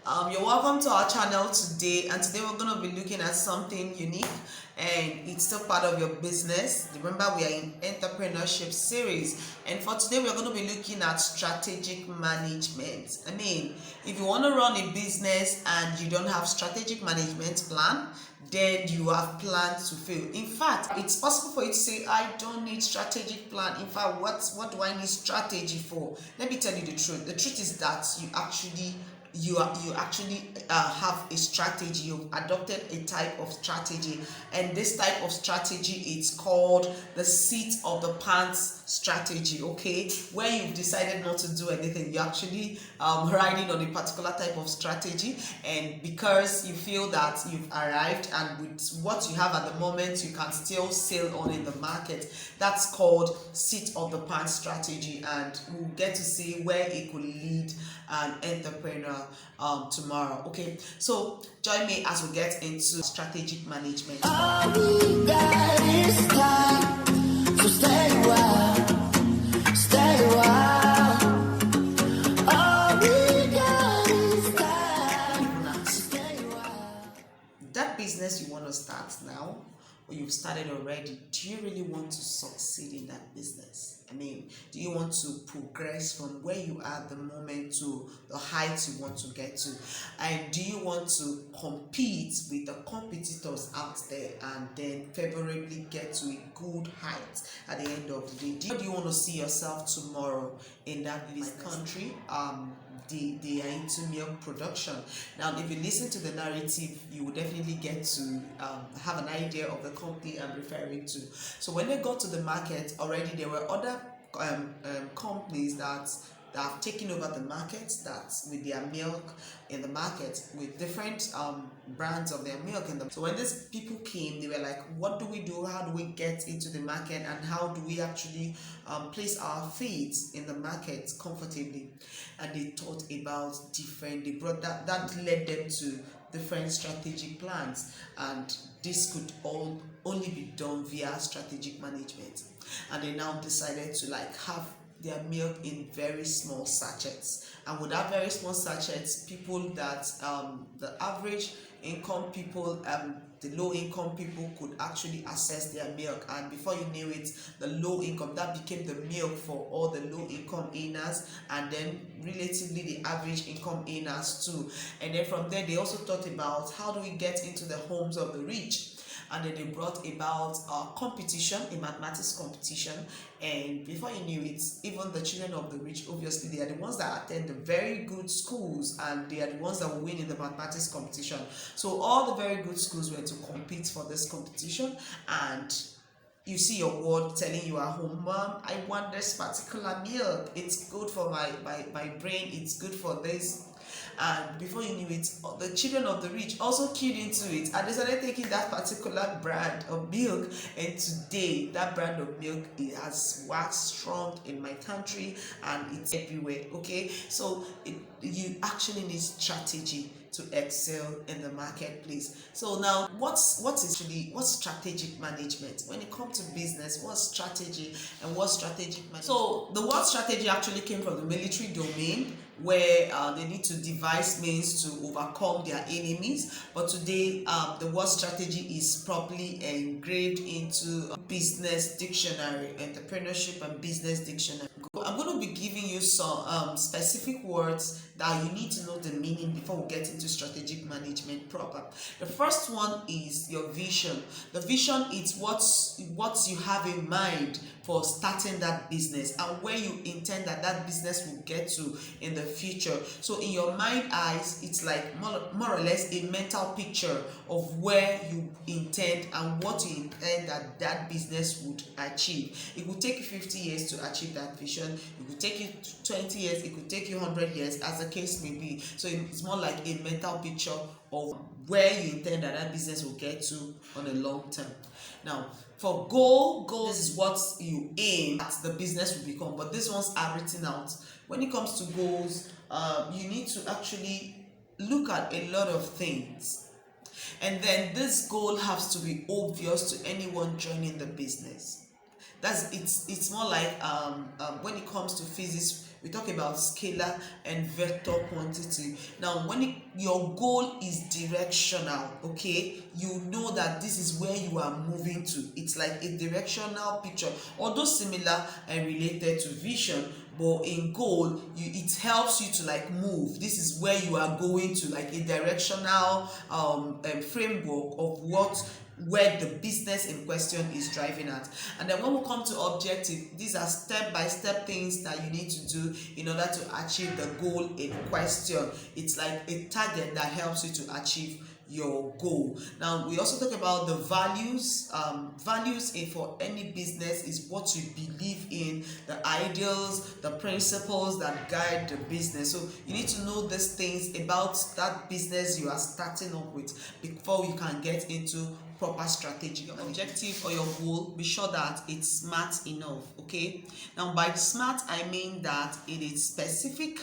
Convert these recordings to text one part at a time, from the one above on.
You're welcome to our channel today, and today we're going to be looking at something unique, and it's still part of your business. Remember, we are in entrepreneurship series, and for today we're going to be looking at strategic management. If you want to run a business and you don't have strategic management plan, then you have plans to fail. In fact, it's possible for you to say, I don't need strategic plan. In fact, what do I need strategy for? Let me tell you the truth. The truth is that you actually have a strategy. You've adopted a type of strategy, and this type of strategy is called the seat of the pants strategy. Okay, where you've decided not to do anything, you're actually riding on a particular type of strategy, and because you feel that you've arrived and with what you have at the moment you can still sail on in the market, that's called seat of the pants strategy, and we'll get to see where it could lead an entrepreneur tomorrow. Okay, so join me as we get into strategic management. All we got is time, so stay a while, stay a while. All we got is time, so stay a while. That business you want to start now, or you've started already, do you really want to succeed in that business? Do you want to progress from where you are at the moment to the heights you want to get to? And do you want to compete with the competitors out there and then favorably get to a good height at the end of the day? How do you want to see yourself tomorrow in that business? Country, they are into milk production. Now, if you listen to the narrative, you will definitely get to have an idea of the company I'm referring to. So when they got to the market already, there were other companies that have taken over the market, that with their milk in the market, with different brands of their milk in them. So when these people came, they were like, what do we do? How do we get into the market? And how do we actually place our feet in the market comfortably? And they thought about they brought that led them to different strategic plans, and this could only be done via strategic management. And they now decided to have their milk in very small sachets, and with that very small sachets, people that the average income people, the low income people could actually access their milk, and before you knew it, the low income, that became the milk for all the low income earners, and then relatively the average income earners too. And then from there, they also thought about how do we get into the homes of the rich. And then they brought about competition, a mathematics competition, and before you knew it, even the children of the rich, obviously they are the ones that attend the very good schools, and they are the ones that will win in the mathematics competition. So all the very good schools were to compete for this competition, and you see your ward telling you at home, Mom, I want this particular milk, it's good for my brain, it's good for this. And before you knew it, the children of the rich also keyed into it, and they started taking that particular brand of milk, and today that brand of milk, it has waxed strong in my country and it's everywhere. Okay, so you actually need strategy to excel in the marketplace. So now, what's strategic management? When it comes to business, what's strategy and what's strategic management? So the word strategy actually came from the military domain, where they need to devise means to overcome their enemies. But today, the word strategy is properly engraved into business dictionary, entrepreneurship and business dictionary. I'm going to be giving you some specific words that you need to know the meaning before we get into strategic management proper. The first one is your vision. The vision is what you have in mind for starting that business, and where you intend that business will get to in the future. So in your mind eyes, it's like more or less a mental picture of where you intend and what you intend that business would achieve. It would take you 50 years to achieve that vision. It could take you 20 years. It could take you 100 years, as the case may be. So it's more like a mental picture of where you intend that business will get to on a long term. Now, for goals is what you aim at the business will become, but these ones are written out. When it comes to goals, you need to actually look at a lot of things, and then this goal has to be obvious to anyone joining the business. It's more like when it comes to physics, We talk about scalar and vector quantity. Now, when your goal is directional, okay, you know that this is where you are moving to. It's like a directional picture, although similar and related to vision, but in goal, it helps you to like move. This is where you are going to, like a directional framework of where the business in question is driving at. And then when we come to objective, these are step-by-step things that you need to do in order to achieve the goal in question. It's like a target that helps you to achieve your goal. Now, we also talk about the values. Values for any business is what you believe in, the ideals, the principles that guide the business. So you need to know these things about that business you are starting up with before you can get into proper strategy. Your objective or your goal, be sure that it's smart enough. Okay, now by smart I mean that it is specific,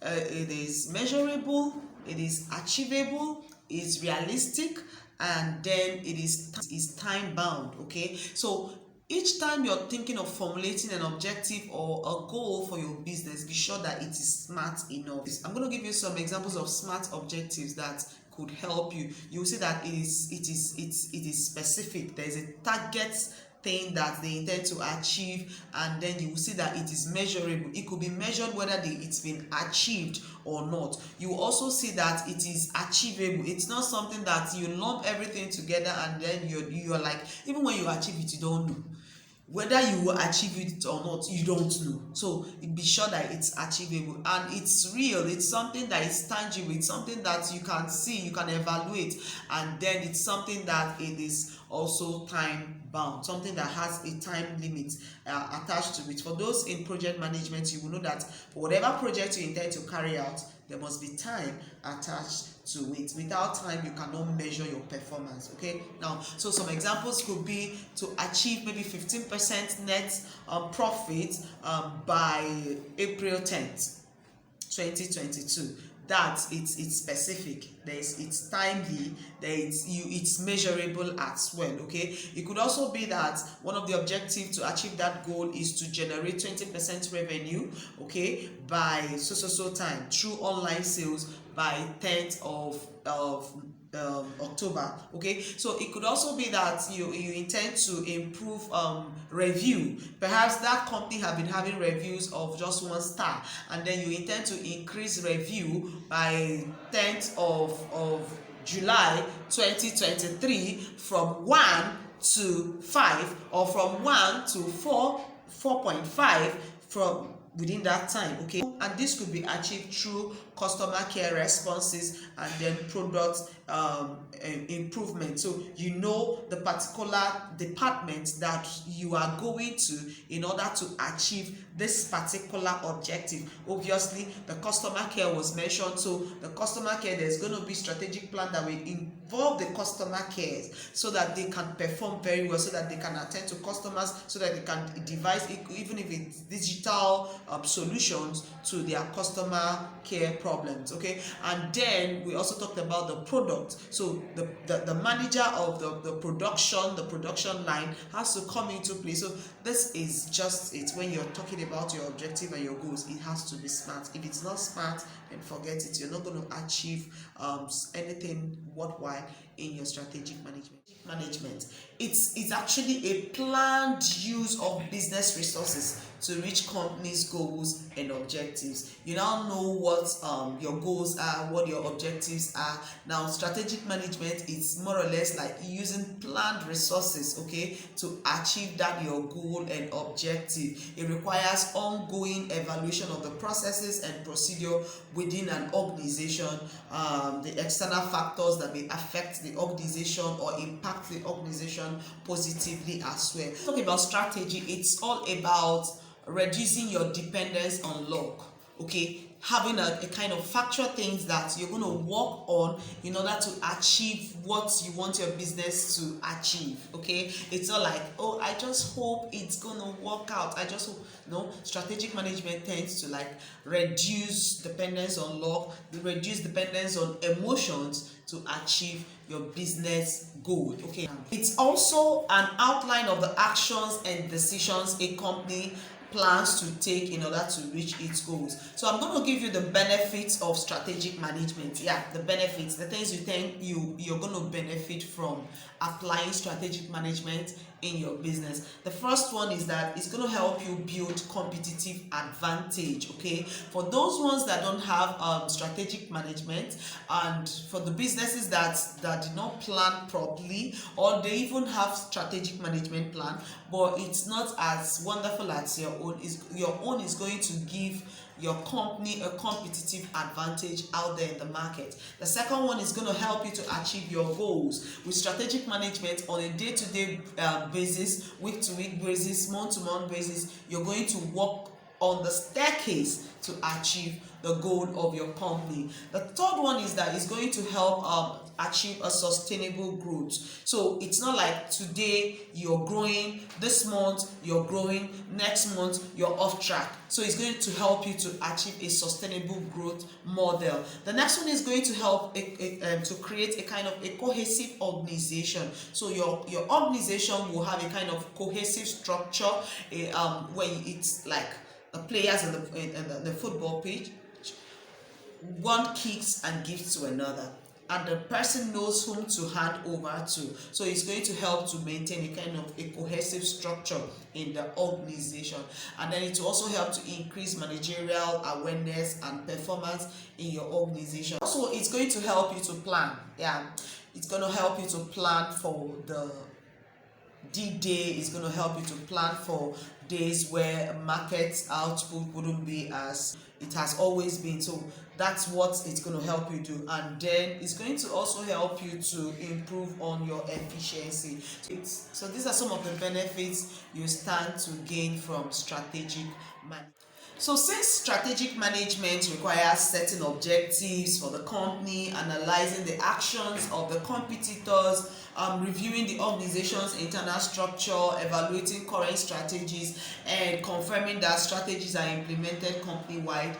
it is measurable, it is achievable, is realistic, and then it is time bound. Okay, so each time you're thinking of formulating an objective or a goal for your business, be sure that it is smart enough. I'm going to give you some examples of smart objectives that could help you. You will see that it is specific. There is a target thing that they intend to achieve, and then you will see that it is measurable. It could be measured whether it's been achieved or not. You will also see that it is achievable. It's not something that you lump everything together and then you're like, even when you achieve it, you don't know whether you will achieve it or not. You don't know. So be sure that it's achievable and it's real. It's something that is tangible. It's something that you can see, you can evaluate, and then it's something that it is also time bound, something that has a time limit attached to it. For those in project management, you will know that for whatever project you intend to carry out, there must be time attached to it. Without time, you cannot measure your performance. Okay, now, so some examples could be to achieve maybe 15% net profit by April 10th, 2022. That it's specific, it's timely, it's measurable as well. Okay, it could also be that one of the objectives to achieve that goal is to generate 20% revenue, okay, by so time through online sales by 10th of October. Okay, so it could also be that you intend to improve review. Perhaps that company have been having reviews of just 1 star, and then you intend to increase review by 10th of July 2023 from 1 to 5, or from 1 to 4.5 from within that time. Okay, and this could be achieved through customer care responses and then product improvement. So you know the particular department that you are going to in order to achieve this particular objective. Obviously, the customer care was mentioned, so the customer care, there's going to be strategic plan that will involve the customer care so that they can perform very well, so that they can attend to customers, so that they can devise, even if it's digital solutions to their customer care problems. Okay, and then we also talked about the product. So the manager of the production line has to come into play. So this is just it. When you're talking about your objective and your goals, it has to be smart. If it's not smart, then forget it. You're not going to achieve anything worthwhile in your strategic management. It's actually a planned use of business resources to reach companies' goals and objectives. You now know what your goals are, what your objectives are. Now, strategic management is more or less like using planned resources, okay, to achieve that your goal and objective. It requires ongoing evaluation of the processes and procedure within an organization, the external factors that may affect the organization or impact the organization positively as well. Talking about strategy, it's all about reducing your dependence on luck. Okay, having a kind of factual things that you're going to work on in order to achieve what you want your business to achieve. Okay, it's not like, oh, I just hope it's going to work out, I just hope. No, strategic management tends to like reduce dependence on luck, reduce dependence on emotions to achieve your business goal. Okay, it's also an outline of the actions and decisions a company plans to take in order to reach its goals. So I'm going to give you the benefits of strategic management. Yeah, the benefits, the things you think you're going to benefit from applying strategic management in your business. The first one is that it's going to help you build competitive advantage. Okay, for those ones that don't have strategic management, and for the businesses that did not plan properly, or they even have strategic management plan but it's not as wonderful as your own, your own is going to give your company a competitive advantage out there in the market. The second one is going to help you to achieve your goals. With strategic management on a day-to-day basis, week-to-week basis, month-to-month basis, you're going to work on the staircase to achieve the goal of your company. The third one is that it's going to help achieve a sustainable growth. So it's not like today you're growing, this month you're growing, next month you're off track. So it's going to help you to achieve a sustainable growth model. The next one is going to help to create a kind of a cohesive organization. So your organization will have a kind of cohesive structure, where it's like the players in the football pitch. One kicks and gives to another, and the person knows whom to hand over to. So it's going to help to maintain a kind of a cohesive structure in the organization, and then it will also help to increase managerial awareness and performance in your organization. Also, it's going to help you to plan. Yeah, it's going to help you to plan for the D-Day. Is going to help you to plan for days where market output wouldn't be as it has always been. So that's what it's going to help you do, and then it's going to also help you to improve on your efficiency. So these are some of the benefits you stand to gain from strategic management. So since strategic management requires setting objectives for the company, analyzing the actions of the competitors, reviewing the organization's internal structure, evaluating current strategies, and confirming that strategies are implemented company-wide,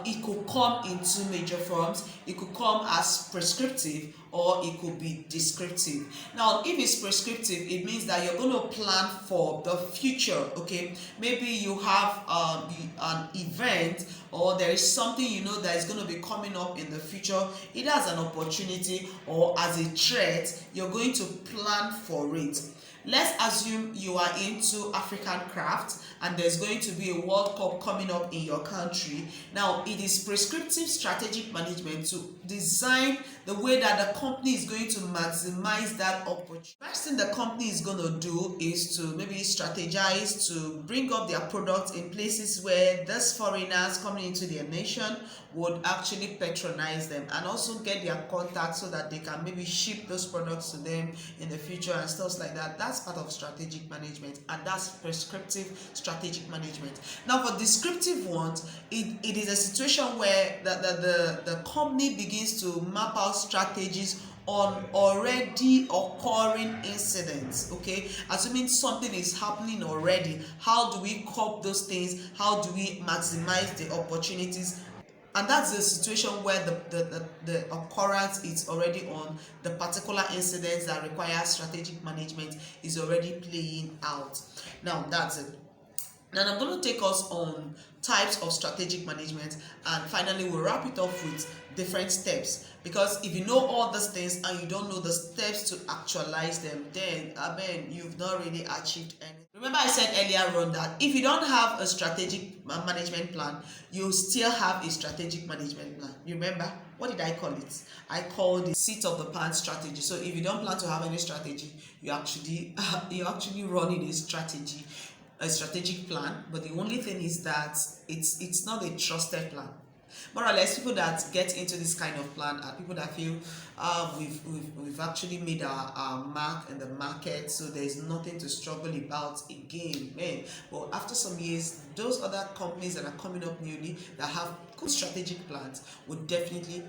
it could come in two major forms. It could come as prescriptive, or it could be descriptive. Now, if it's prescriptive, it means that you're going to plan for the future. Okay, maybe you have an event, or there is something that is going to be coming up in the future, either as an opportunity or as a threat. You're going to plan for it. Let's assume you are into African craft and there's going to be a World Cup coming up in your country. Now, it is prescriptive strategic management to design the way that the company is going to maximize that opportunity. First thing the company is going to do is to maybe strategize to bring up their products in places where these foreigners coming into their nation would actually patronize them, and also get their contacts so that they can maybe ship those products to them in the future and stuff like that. That's part of strategic management, and that's prescriptive strategic management. Now, for descriptive ones, it is a situation where the company begins to map out strategies on already occurring incidents. Okay, assuming something is happening already, how do we cope those things? How do we maximize the opportunities? And that's the situation where the occurrence is already on, the particular incidents that require strategic management is already playing out. Now, that's it. Now I'm going to take us on types of strategic management, and finally we'll wrap it off with different steps, because if you know all these things and you don't know the steps to actualize them, then you've not really achieved anything. Remember, I said earlier on that if you don't have a strategic management plan, you still have a strategic management plan. You remember, what did I call it? I called it seat of the pants strategy. So if you don't plan to have any strategy, you're actually running a strategic plan, but the only thing is that it's not a trusted plan. More or less, people that get into this kind of plan are people that feel we've actually made our mark in the market, so there's nothing to struggle about again, man. But after some years, those other companies that are coming up newly that have good strategic plans would definitely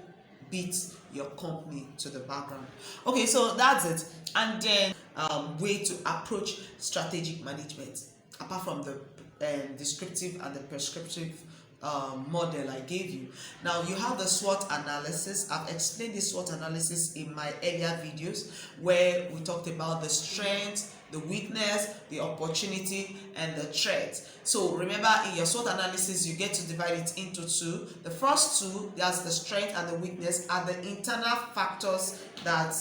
beat your company to the background. Okay, so that's it. And then way to approach strategic management, apart from the descriptive and the prescriptive model I gave you. Now you have the SWOT analysis. I've explained the SWOT analysis in my earlier videos, where we talked about the strengths, the weakness, the opportunity, and the threat. So remember, in your SWOT analysis, you get to divide it into two. The first two, that's the strength and the weakness, are the internal factors that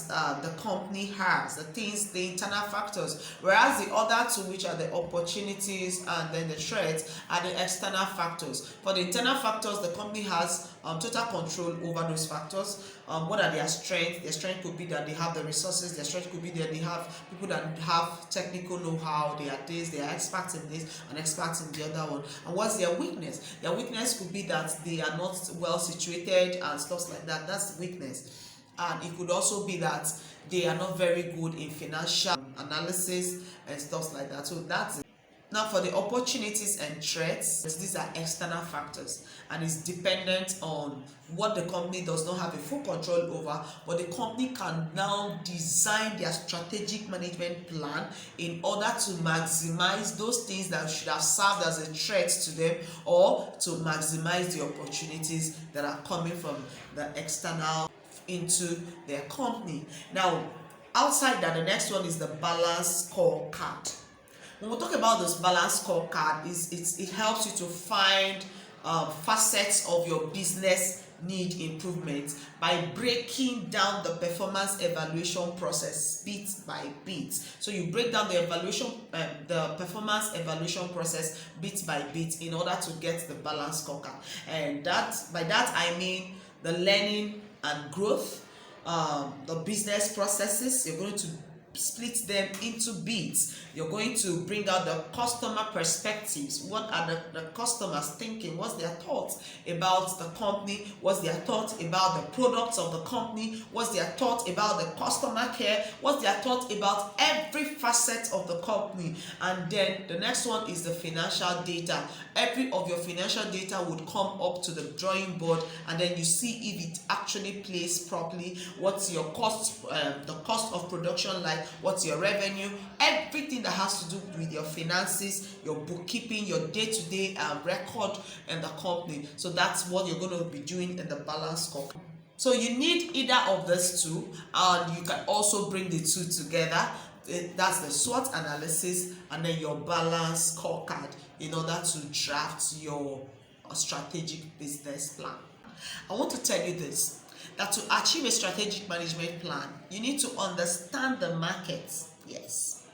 the company has, the internal factors, whereas the other two, which are the opportunities and then the threats, are the external factors. For the internal factors, the company has total control over those factors. What are their strengths? Their strength could be that they have the resources. Their strength could be that they have people that have technical know-how. They are this, they are experts in this and experts in the other one. And what's their weakness? Their weakness could be that they are not well situated and stuff like that. That's the weakness. And it could also be that they are not very good in financial analysis and stuff like that. So that's it. Now, for the opportunities and threats, these are external factors and it's dependent on what the company does not have a full control over, but the company can now design their strategic management plan in order to maximize those things that should have served as a threat to them, or to maximize the opportunities that are coming from the external into their company. Now, outside that, the next one is the balance scorecard. When we talk about this balance scorecard, it helps you to find facets of your business need improvement by breaking down the performance evaluation process bit by bit. So you break down the performance evaluation process bit by bit in order to get the balance scorecard. And by that I mean the learning and growth, the business processes. You're going to split them into bits. You're going to bring out the customer perspectives. What are the customers thinking? What's their thoughts about the company? What's their thoughts about the products of the company? What's their thoughts about the customer care? What's their thoughts about every facet of the company? And then the next one is the financial data. Every of your financial data would come up to the drawing board, and then you see if it actually plays properly. What's your cost, the cost of production like? What's your revenue? Everything that has to do with your finances, your bookkeeping, your day-to-day record in the company. So that's what you're going to be doing in the balance scorecard. So you need either of these two, and you can also bring the two together. That's the SWOT analysis and then your balance scorecard in order to draft your strategic business plan. I want to tell you this, that to achieve a strategic management plan, you need to understand the market. Yes.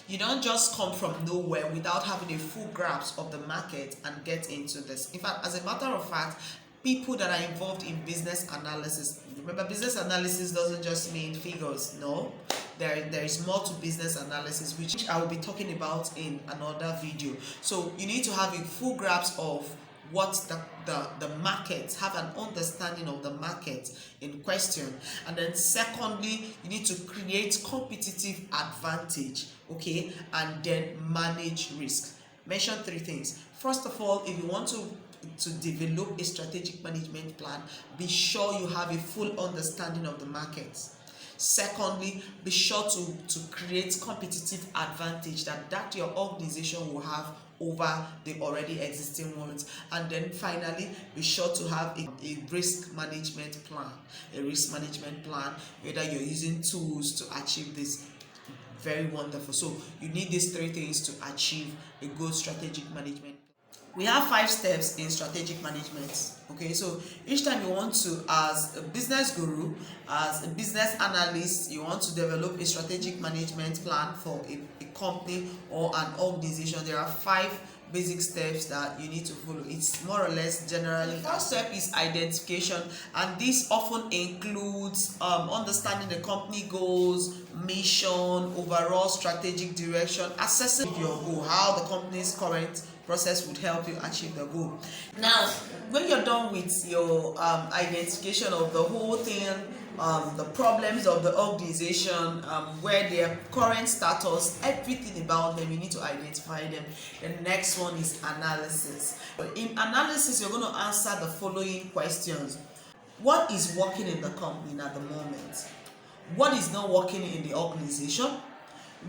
You don't just come from nowhere without having a full grasp of the market and get into this. In fact, as a matter of fact, people that are involved in business analysis, remember, business analysis doesn't just mean figures. No, there is more to business analysis, which I will be talking about in another video. So you need to have a full grasp of what the market, have an understanding of the market in question. And then secondly, you need to create competitive advantage, okay, and then manage risk. Mention three things. First of all, if you want to develop a strategic management plan, be sure you have a full understanding of the market. Secondly, be sure to create competitive advantage that your organization will have over the already existing ones. And then finally, be sure to have a risk management plan. A risk management plan, whether you're using tools to achieve this. Very wonderful. So you need these three things to achieve a good strategic management. We have 5 steps in strategic management. Okay, so each time you want to, as a business guru, as a business analyst, you want to develop a strategic management plan for a company or an organization, there are 5 basic steps that you need to follow. It's more or less generally. The first step is identification, and this often includes understanding the company goals, mission, overall strategic direction, assessing your goal, how the company's current process would help you achieve the goal. Now, when you're done with your identification of the whole thing, the problems of the organization, where their current status, everything about them, you need to identify them. The next one is analysis. In analysis, you're going to answer the following questions. What is working in the company at the moment? What is not working in the organization?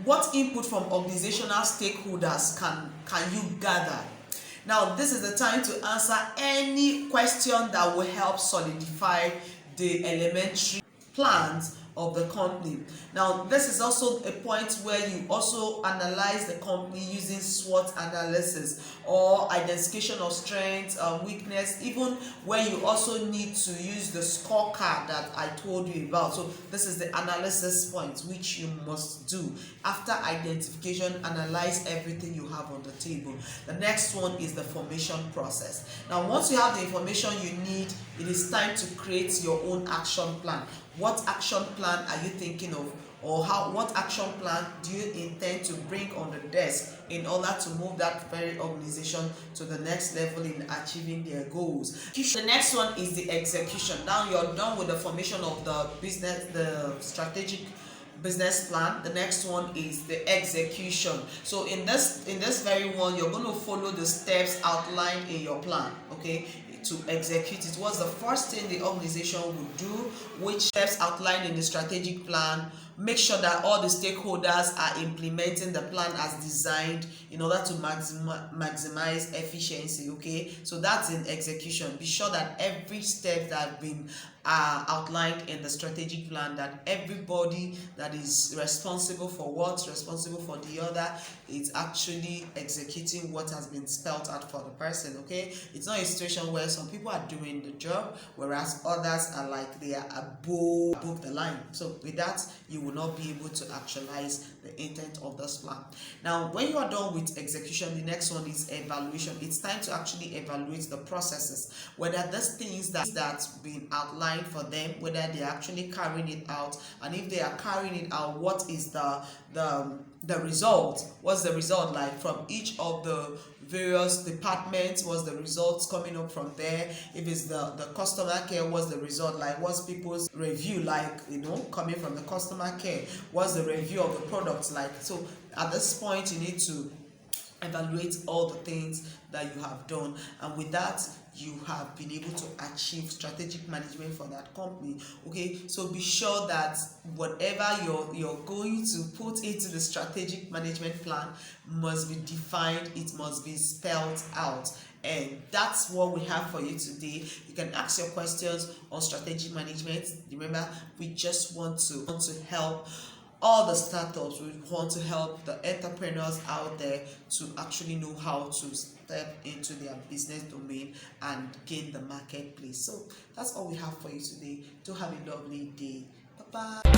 What input from organizational stakeholders can you gather? Now, this is the time to answer any question that will help solidify the elementary plans of the company. Now, this is also a point where you also analyze the company using SWOT analysis or identification of strengths, weakness, even where you also need to use the scorecard that I told you about. So this is the analysis point which you must do. After identification, analyze everything you have on the table. The next one is the formation process. Now, once you have the information you need, it is time to create your own action plan. What action plan are you thinking of, or what action plan do you intend to bring on the desk in order to move that very organization to the next level in achieving their goals? The next one is the execution. Now you're done with the formation of the business, the strategic business plan. The next one is the execution. So in this very one, you're going to follow the steps outlined in your plan, okay, to execute it. What's the first thing the organization would do? Which steps outlined in the strategic plan? Make sure that all the stakeholders are implementing the plan as designed in order to maximize efficiency, okay? So that's in execution. Be sure that every step that has been outlined in the strategic plan, that everybody that is responsible for what's responsible for the other is actually executing what has been spelled out for the person, okay? It's not a situation where some people are doing the job whereas others are like they are above the line. So with that, you will not be able to actualize the intent of this plan. Now, when you are done with execution, the next one is evaluation. It's time to actually evaluate the processes, whether these things that's been outlined for them, whether they're actually carrying it out, and if they are carrying it out, what is the result? What's the result like from each of the various departments? What's the results coming up from there? If it's the customer care, what's the result like? What's people's review like, coming from the customer care? What's the review of the products like? So at this point, you need to evaluate all the things that you have done, and with that, you have been able to achieve strategic management for that company, okay? So be sure that whatever you're going to put into the strategic management plan must be defined, it must be spelled out. And that's what we have for you today. You can ask your questions on strategic management. Remember, we just want to help all the startups. We want to help the entrepreneurs out there to actually know how to step into their business domain and gain the marketplace. So that's all we have for you today. Do have a lovely day. Bye bye.